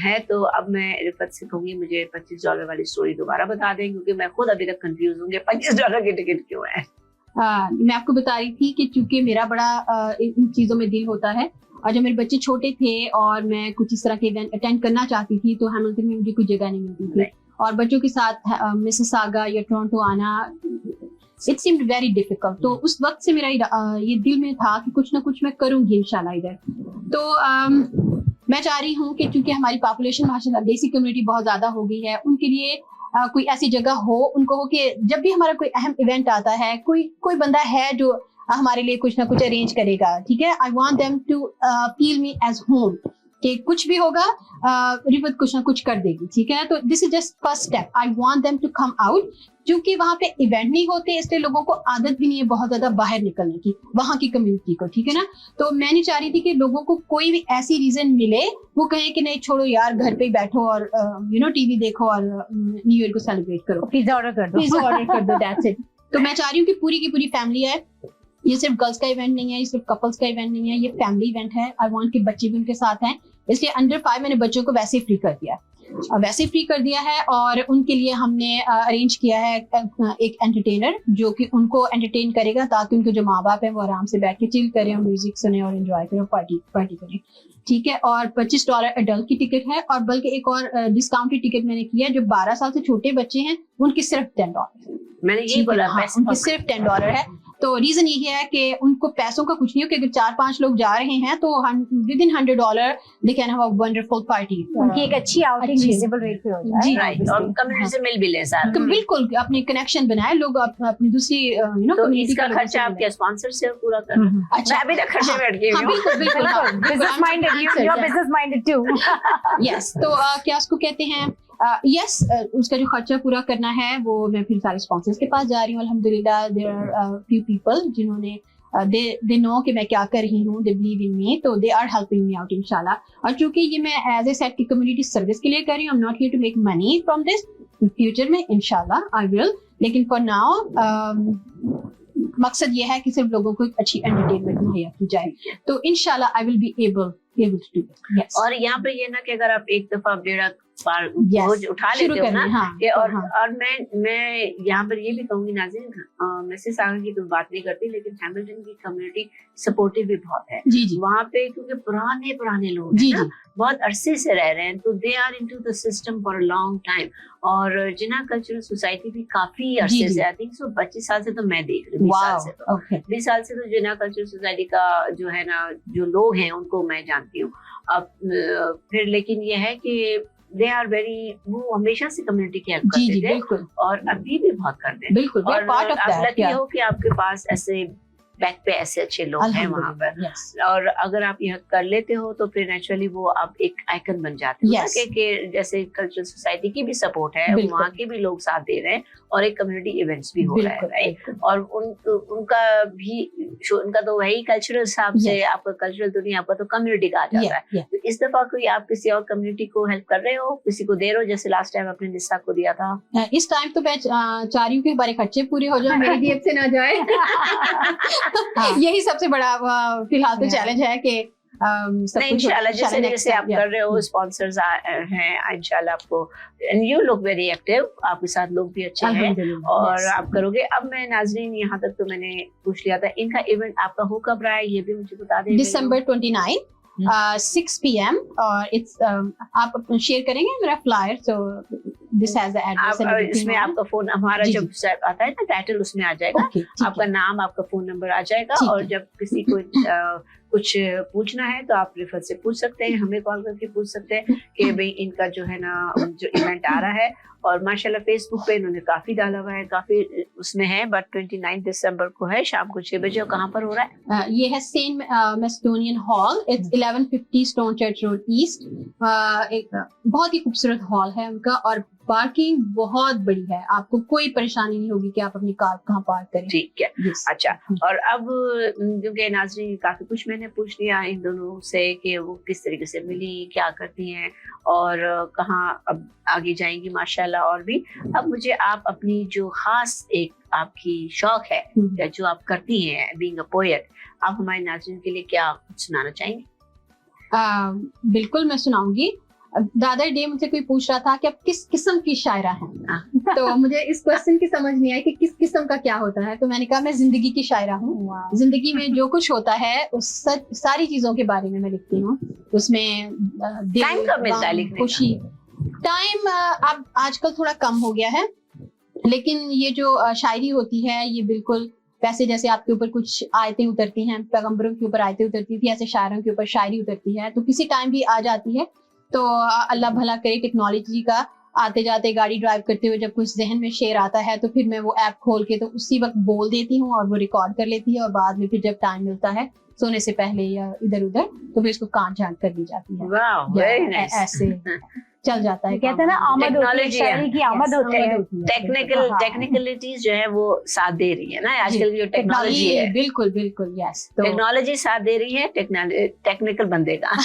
है, तो अब मैं रिफत से कहूँगी मुझे $25 वाली स्टोरी दोबारा बता दें, क्योंकि मैं खुद अभी तक कंफ्यूज हूँ कि $25 की टिकट क्यों है. मैं आपको बता रही थी कि चूंकि मेरा बड़ा इन चीज़ों में दिल होता है, और जब मेरे बच्चे छोटे थे और मैं कुछ इस तरह के इवेंट अटेंड करना चाहती थी तो हैमिल्टन में मुझे कोई जगह नहीं मिलती थी, और बच्चों के साथ मिसिसागा या टोरंटो आना इट सीम्ड वेरी डिफिकल्ट. तो उस वक्त से मेरा ये दिल में था कि कुछ ना कुछ मैं करूंगी इंशाल्लाह इधर. तो मैं चाह रही हूँ कि चूंकि हमारी पॉपुलेशन माशाल्लाह देसी कम्युनिटी बहुत ज्यादा हो गई है, उनके लिए कोई ऐसी जगह हो, उनको हो कि जब भी हमारा कोई अहम इवेंट आता है, कोई बंदा है जो हमारे लिए कुछ ना कुछ अरेंज करेगा. ठीक है, I want them to feel me as home, कि कुछ भी होगा रिफत कुछ ना कुछ कर देगी. ठीक है, तो this is just first step. I want them to come out. क्योंकि वहाँ पे इवेंट नहीं होते, इसलिए लोगों को आदत भी नहीं है बहुत ज्यादा बाहर निकलने की, वहाँ की कम्युनिटी को. ठीक है ना, तो मैं नहीं चाह रही थी कि लोगों को कोई भी ऐसी रीजन मिले वो कहे कि नहीं छोड़ो यार, घर पे ही बैठो और टीवी देखो और न्यू ईयर को सेलिब्रेट करो, पिज्जा ऑर्डर कर दो, दैट्स इट. तो मैं चाह रही हूँ कि पूरी की पूरी फैमिली है. ये सिर्फ गर्ल्स का इवेंट नहीं है, ये सिर्फ कपल्स का इवेंट नहीं है, ये फैमिली इवेंट है. आई वांट कि बच्चे भी उनके साथ हैं, इसलिए अंडर 5 मैंने बच्चों को वैसे ही फ्री कर दिया है. और उनके लिए हमने अरेंज किया है एक एंटरटेनर जो कि उनको एंटरटेन करेगा, ताकि उनके जो माँ बाप हैं वो आराम से बैठ के चिल करें और म्यूजिक सुने और एंजॉय करें और पार्टी करें. ठीक है, और $25 अडल्ट की टिकट है, और बल्कि एक और डिस्काउंटेड टिकट मैंने किया है. जो 12 साल से छोटे बच्चे हैं उनकी सिर्फ $10. मैंने यही बोला, उनकी सिर्फ $10 है. तो रीजन यही है कि उनको पैसों का कुछ नहीं हो, कि अगर 4-5 लोग जा रहे हैं तो with in $100 they can have a wonderful party. उनकी एक अच्छी आउटिंग रीजनेबल रेट पे हो जाए. राइट, और कम्युनिटी से मिल भी ले साथ. बिल्कुल, अपने कनेक्शन बनाए लोग, अपनी दूसरी कम्युनिटी का खर्चा आपके स्पॉन्सर से पूरा करना. अच्छा, अभी तक खर्चे में अटके हुए. बिल्कुल business minded, you are business minded too. Yes, तो क्या उसको कहते हैं, यस, उसका जो खर्चा पूरा करना है वो मैं फिर सारे स्पॉन्सर्स के पास जा रही हूँ. अल्हम्दुलिल्लाह देयर आर फ्यू पीपल जिन्होंने दे नो कि मैं क्या कर रही हूँ, दे बिलीव इन मी, तो they are helping me out इंशाल्लाह. और चूंकि ये मैं एज ए सेट की कम्युनिटी सर्विस के लिए कर रही हूँ, I am not here to make money from this. Future में इंशाल्लाह आई विल, लेकिन फॉर नाउ मकसद ये है कि सिर्फ लोगों को एक अच्छी एंटरटेनमेंट मुहैया की जाए. तो इंशाल्लाह I will be able to do it. और यहाँ पे ये ना कि अगर आप एक दफा बेड़ा पार बोझ उठा लेते हो ना, और मैं यहाँ पर ये भी कहूंगी नाज़रीन, मिसिसागा की तो बात नहीं करती, लेकिन हैमिल्टन की कम्युनिटी सपोर्टिव भी बहुत है. वहाँ पे क्योंकि पुराने लोग हैं ना, बहुत अरसे से रह रहे हैं, तो they are into the system for a long time. और जिन्ना कल्चरल सोसाइटी भी काफी अरसे से, आई थिंक 25 साल से तो मैं देख रही हूँ, 20 साल से तो जिन्ना कल्चरल सोसाइटी का जो है ना, जो लोग हैं उनको मैं जानती हूँ. अब फिर लेकिन ये है कि दे आर वेरी, वो हमेशा से कम्युनिटी की हेल्प करते थे, और अभी भी बहुत करते हैं. बिल्कुल, और आप लकी हो कि आपके पास ऐसे बैक पे ऐसे अच्छे लोग हैं वहाँ पर, अल्हम्दुलिल्लाह, yes. और अगर आप यह कर लेते हो तो फिर नेचुरली वो आप एक आइकन बन जाते हो Yes. कि जैसे कल्चरल सोसाइटी की भी सपोर्ट है, बिल्कुल। वहाँ के भी लोग साथ दे रहे हैं और एक कम्युनिटी इवेंट्स भी हो रहा है, बिल्कुल, राइट? बिल्कुल। और उनका तो वही कल्चरल हिसाब से, Yes. आपका कल्चरल तो नहीं, आपका तो कम्युनिटी का आ जाता Yeah, है। yeah. तो इस दफा कोई आप किसी और कम्युनिटी को हेल्प कर रहे हो, किसी को दे रहे हो, जैसे लास्ट टाइम आपने निस्सा को दिया था? इस टाइम तो मैं चाह रही हूँ कि हमारे खर्चे पूरे हो जाए, मेरी जेब से ना जाए। यही सबसे बड़ा फिलहाल तो Yeah. चैलेंज है कि सब नहीं, कुछ इंशाल्लाह इंशाल्लाह next जैसे आप time, कर रहे हो, स्पॉन्सर्स हैं इंशाल्लाह आपको, and you look very active, आपके साथ लोग भी अच्छे हैं अल्हम्दुलिल्लाह, और yes. आप करोगे। अब मैं नाजरीन यहाँ तक तो मैंने पूछ लिया था, इनका इवेंट आपका हो कब रहा है ये भी मुझे बता दें। December 29, 6 p.m. और it's आप शेयर करेंगे मेरा flyer, so this has the address and आप everything इसमें on it. आपका फोन, हमारा जी, जब आता है ना टाइटल, उसमें आ जाएगा Okay, ठीक आपका है। नाम, आपका फोन नंबर आ जाएगा, ठीक और है। जब किसी को कुछ पूछना है तो आप रिफर से पूछ सकते हैं, हमें कॉल करके पूछ सकते हैं कि भाई इनका जो है ना जो इवेंट आ रहा है। और माशाल्लाह फेसबुक पे इन्होंने काफी डाला हुआ है, काफी उसमें है, बट 29 दिसंबर को है शाम को 6 बजे। और कहाँ पर हो रहा है? ये है Saint Macedonian hall, it's 1150 stone church road east. एक बहुत ही खूबसूरत हॉल है उनका, और पार्किंग बहुत बड़ी है, आपको कोई परेशानी नहीं होगी कि आप अपनी कार कहाँ पार्क करें। ठीक है, Yes. अच्छा। और अब क्योंकि नाज़रीन काफी कुछ मैंने पूछ लिया इन दोनों से कि वो किस तरीके से मिली, क्या करती हैं और कहाँ अब आगे जाएंगी माशाल्लाह। और भी अब मुझे आप अपनी जो खास एक आपकी शौक है या जो आप करती हैं बीइंग अ पोएट, आप हमारे नाज़रीन के लिए क्या कुछ सुनाना चाहेंगी? बिल्कुल मैं सुनाऊंगी। दादर डे मुझसे कोई पूछ रहा था कि आप किस किस्म की शायरा हैं, तो मुझे इस क्वेश्चन की समझ नहीं आई कि किस किस्म का क्या होता है, तो मैंने कहा मैं जिंदगी की शायरा हूँ। जिंदगी में जो कुछ होता है उस सारी चीजों के बारे में मैं लिखती हूँ। उसमें टाइम कब मिलता है लिखने का? खुशी, टाइम अब आजकल थोड़ा कम हो गया है, लेकिन ये जो शायरी होती है ये बिल्कुल वैसे जैसे आपके ऊपर कुछ आयतें उतरती हैं, पैगंबरों के ऊपर आयतें उतरती थी, ऐसे शायरों के ऊपर शायरी उतरती है, तो किसी टाइम भी आ जाती है। तो अल्लाह भला करे टेक्नोलॉजी का, आते जाते गाड़ी ड्राइव करते हुए जब कुछ जहन में शेर आता है तो फिर मैं वो ऐप खोल के तो उसी वक्त बोल देती हूँ और वो रिकॉर्ड कर लेती है, और बाद में फिर जब टाइम मिलता है सोने से पहले या इधर उधर तो फिर इसको काट झांट कर दी जाती है। वाह, वेरी नाइस। ऐसे चल जाता है। कहते हैं ना आमद होती है, टेक्नोलॉजी, शायरी की आमद होती है। टेक्निकलिटीज जो है वो साथ दे रही है ना आजकल की जो टेक्नोलॉजी है। बिल्कुल बिल्कुल, यस, तो टेक्नोलॉजी साथ दे रही है टेक्निकल बंदे का।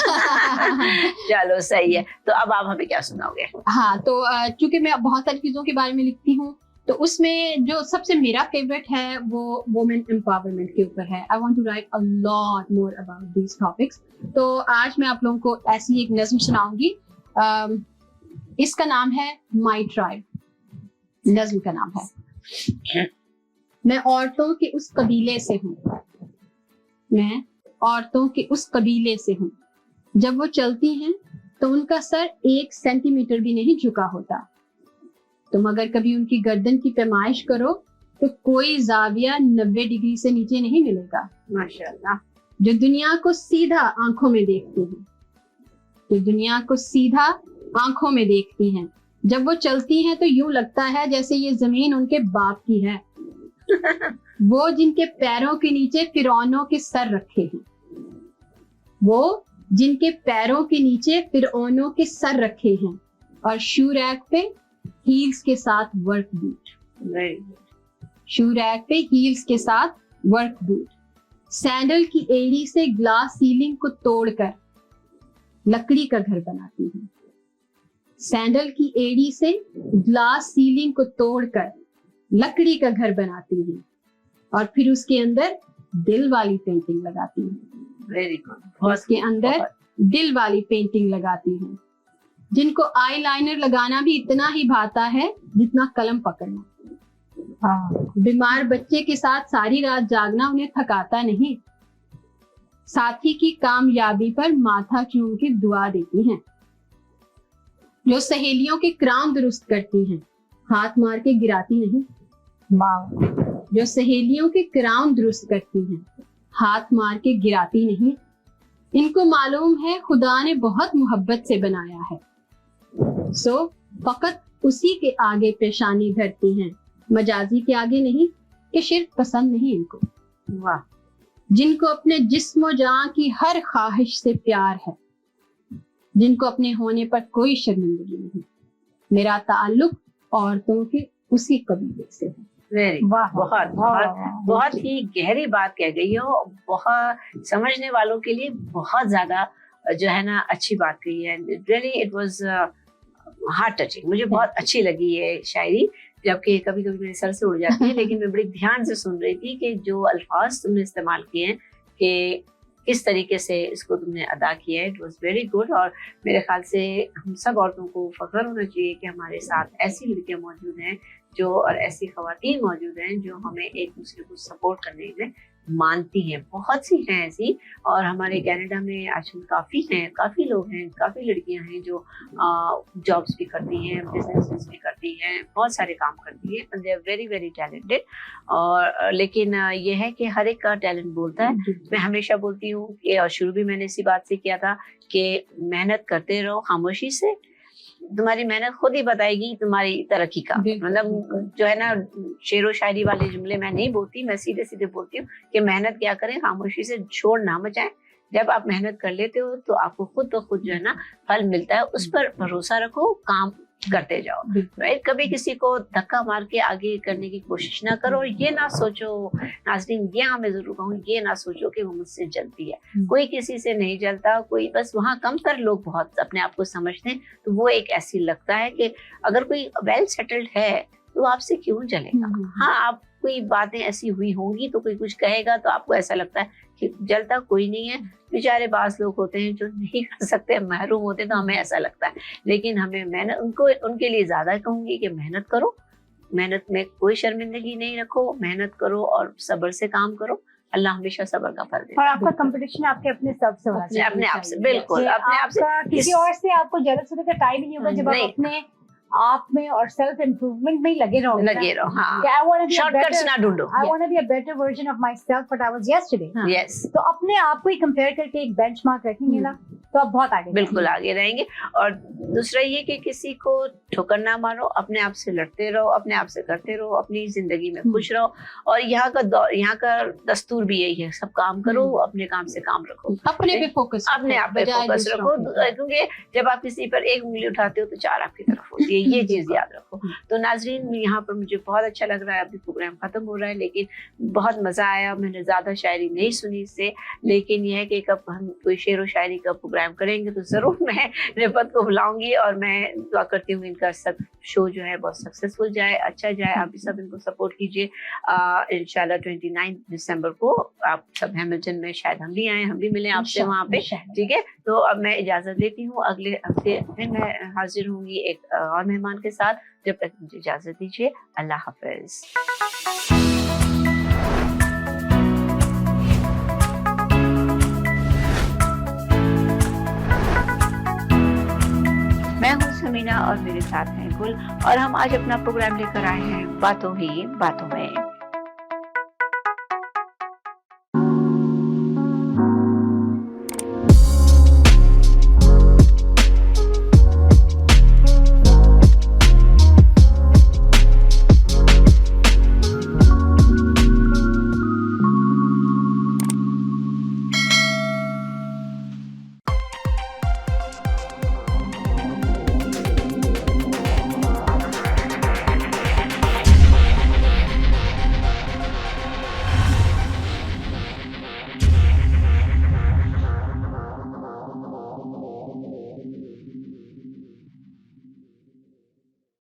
चलो सही है, तो अब आप हमें क्या सुनाओगे? हाँ, तो चूंकि मैं बहुत सारी चीजों के बारे में लिखती हूँ, तो उसमें जो सबसे मेरा फेवरेट है वो वुमेन एम्पावरमेंट के ऊपर है। I want to write a lot more about these topics. तो आज मैं आप लोगों को ऐसी एक नज्म सुनाऊंगी। इसका नाम है माई ट्राइब, नज्म का नाम है। मैं औरतों के उस कबीले से हूँ, मैं औरतों के उस कबीले से हूँ, जब वो चलती हैं तो उनका सर 1 सेंटीमीटर भी नहीं झुका होता। तुम अगर कभी उनकी गर्दन की पैमाइश करो तो कोई जाविया 90 डिग्री से नीचे नहीं मिलेगा। माशाल्लाह। जो दुनिया को सीधा आंखों में देखती हैं, जो दुनिया को सीधा आंखों में देखती हैं, जब वो चलती हैं तो यूं लगता है जैसे ये जमीन उनके बाप की है। वो जिनके पैरों के नीचे फिरौनों के सर रखे हैं, वो जिनके पैरों के नीचे फिरौनों के सर रखे हैं, और शू रैक पे हील्स के साथ वर्क बूट, शू रैक पे हील्स के साथ वर्क बूट, सैंडल की एड़ी से ग्लास सीलिंग को तोड़कर लकड़ी का घर बनाती हैं, सैंडल की एड़ी से ग्लास सीलिंग को तोड़कर लकड़ी का घर बनाती हैं, और फिर उसके अंदर दिल वाली पेंटिंग लगाती हैं। Very good. उसके अंदर दिल वाली पेंटिंग लगाती हैं, जिनको आई लाइनर लगाना भी इतना ही भाता है जितना कलम पकड़ना। बीमार बच्चे के साथ सारी रात जागना उन्हें थकाता नहीं। साथी की कामयाबी पर माथा चूम के दुआ देती हैं। जो सहेलियों के क्राउन दुरुस्त करती हैं, हाथ मार के गिराती नहीं। जो सहेलियों के क्राउन दुरुस्त करती हैं, हाथ मार के गिराती नहीं। इनको मालूम है खुदा ने बहुत मोहब्बत से बनाया है, सो फकत उसी के आगे पेशानी धरती हैं, मजाजी के आगे नहीं, कि शिर्क पसंद नहीं इनको। वाह, جن کو اپنے جسم و جاں کی ہر خواہش سے پیار ہے، جن کو اپنے ہونے پر کوئی شرمندگی نہیں، میرا تعلق عورتوں کے اسی قبیلے سے ہے۔ ویری بہت بہت بہت ہی گہری بات کہہ گئی ہو، بہت سمجھنے والوں کے لیے بہت زیادہ جو ہے نا اچھی بات کہی ہے۔ Really it was heart touching, مجھے بہت اچھی لگی یہ شاعری، جبکہ کبھی کبھی میرے سر سے اڑ جاتی ہے، لیکن میں بڑی دھیان سے سن رہی تھی کہ جو الفاظ تم نے استعمال کیے ہیں کہ کس طریقے سے اس کو تم نے ادا کیا ہے، اٹ واز ویری گڈ۔ اور میرے خیال سے ہم سب عورتوں کو فخر ہونا چاہیے کہ ہمارے ساتھ ایسی لڑکیاں موجود ہیں جو، اور ایسی خواتین موجود ہیں جو ہمیں ایک دوسرے کو سپورٹ کرنے میں مانتی ہیں۔ بہت سی ہیں ایسی، اور ہمارے کینیڈا میں آج کل کافی ہیں، کافی لوگ ہیں، کافی لڑکیاں ہیں جو جابس بھی کرتی ہیں، بزنس بھی کرتی ہیں، بہت سارے کام کرتی ہیں، they are very very talented. اور لیکن یہ ہے کہ ہر ایک کا ٹیلنٹ بولتا ہے۔ میں ہمیشہ بولتی ہوں کہ، اور شروع بھی میں نے اسی بات سے کیا تھا کہ محنت کرتے رہو خاموشی سے، تمہاری محنت خود ہی بتائے گی تمہاری ترقی کا۔ مطلب جو ہے نا شعر و شاعری والے جملے میں نہیں بولتی، میں سیدھے سیدھے بولتی ہوں کہ محنت کیا کریں، خاموشی سے شور نہ مچائیں۔ جب آپ محنت کر لیتے ہو تو آپ کو خود بخود جو ہے نا پھل ملتا ہے، اس پر بھروسہ رکھو، کام کرتے جاؤ، رائٹ؟ کبھی کسی کو دھکا مار کے آگے کرنے کی کوشش نہ کرو، اور یہ نہ سوچو، ناظرین یہاں میں ضرور کہوں، یہ نہ سوچو کہ وہ مجھ سے جلتی ہے، کوئی کسی سے نہیں جلتا، کوئی بس وہاں کم تر لوگ بہت اپنے آپ کو سمجھتے ہیں، تو وہ ایک ایسی لگتا ہے کہ اگر کوئی ویل سیٹلڈ ہے تو آپ سے کیوں جلے گا؟ ہاں، آپ کوئی باتیں ایسی ہوئی ہوں گی تو کوئی کچھ کہے گا تو آپ کو ایسا لگتا ہے کہ جلتا کوئی نہیں ہے۔ بیچارے بعض لوگ ہوتے ہیں جو نہیں کر سکتے، محروم ہوتے ہیں، تو ہمیں ایسا لگتا ہے، لیکن ہمیں محنت، ان کے لیے زیادہ کہوں گی کہ محنت کرو، محنت میں کوئی شرمندگی نہیں رکھو، محنت کرو اور صبر سے کام کرو، اللہ ہمیشہ صبر کا پھل دیتا ہے۔ اور آپ کا کمپٹیشن آپ کے اپنے سب سے ہونا چاہیے، اپنے آپ سے، بالکل اپنے آپ سے، کسی اور سے آپ کو جلد ہونے کا ٹائم ہی نہیں ہوگا جب آپ اپنے آپ میں اور سیلف امپروومنٹ میں لگے رہو، ہاں، شارٹ کٹس نہ ڈھونڈو۔ I want to be a better version of myself what I was yesterday. Yes. تو اپنے آپ کو ہی کمپیئر کر کے ایک بینچ مارک رکھیں گے نا تو آپ بہت آگے، بالکل آگے رہیں گے۔ اور دوسرا یہ کہ کسی کو ٹھوکر نہ مارو، اپنے آپ سے لڑتے رہو، اپنے آپ سے کرتے رہو، اپنی زندگی میں خوش رہو۔ اور یہاں کا دستور بھی یہی ہے، سب کام کرو، اپنے کام سے کام رکھو، اپنے پہ فوکس، اپنے آپ پہ فوکس رکھو، کیونکہ جب آپ کسی پر ایک انگلی اٹھاتے ہو تو چار آپ کی طرف ہوتی ہے، یہ چیز یاد رکھو۔ تو ناظرین، یہاں پر مجھے بہت اچھا لگ رہا ہے، ابھی پروگرام ختم ہو رہا ہے، لیکن بہت مزہ آیا۔ میں نے زیادہ شاعری نہیں سنی اس سے، لیکن یہ ہے کہ کب ہم کوئی شعر و شاعری کا پروگرام کریں گے تو ضرور میں رفت کو بلاؤں گی، اور میں دعا کرتی ہوں ان کا شو جو ہے بہت سکسیسفل جائے، اچھا جائے۔ آپ بھی سب ان کو سپورٹ کیجیے۔ انشاءاللہ 29 دسمبر کو آپ سب ہیملٹن میں، شاید ہم بھی آئیں، ہم بھی ملیں آپ سے وہاں پہ، ٹھیک ہے؟ تو اب میں اجازت لیتی ہوں، اگلے ہفتے پھر میں حاضر ہوں گی ایک اور مہمان کے ساتھ۔ جب تک مجھے اجازت دیجیے، اللہ حافظ۔ میں ہوں سمینا اور میرے ساتھ ہیں گل، اور ہم آج اپنا پروگرام لے کر آئے ہیں باتوں ہی باتوں میں۔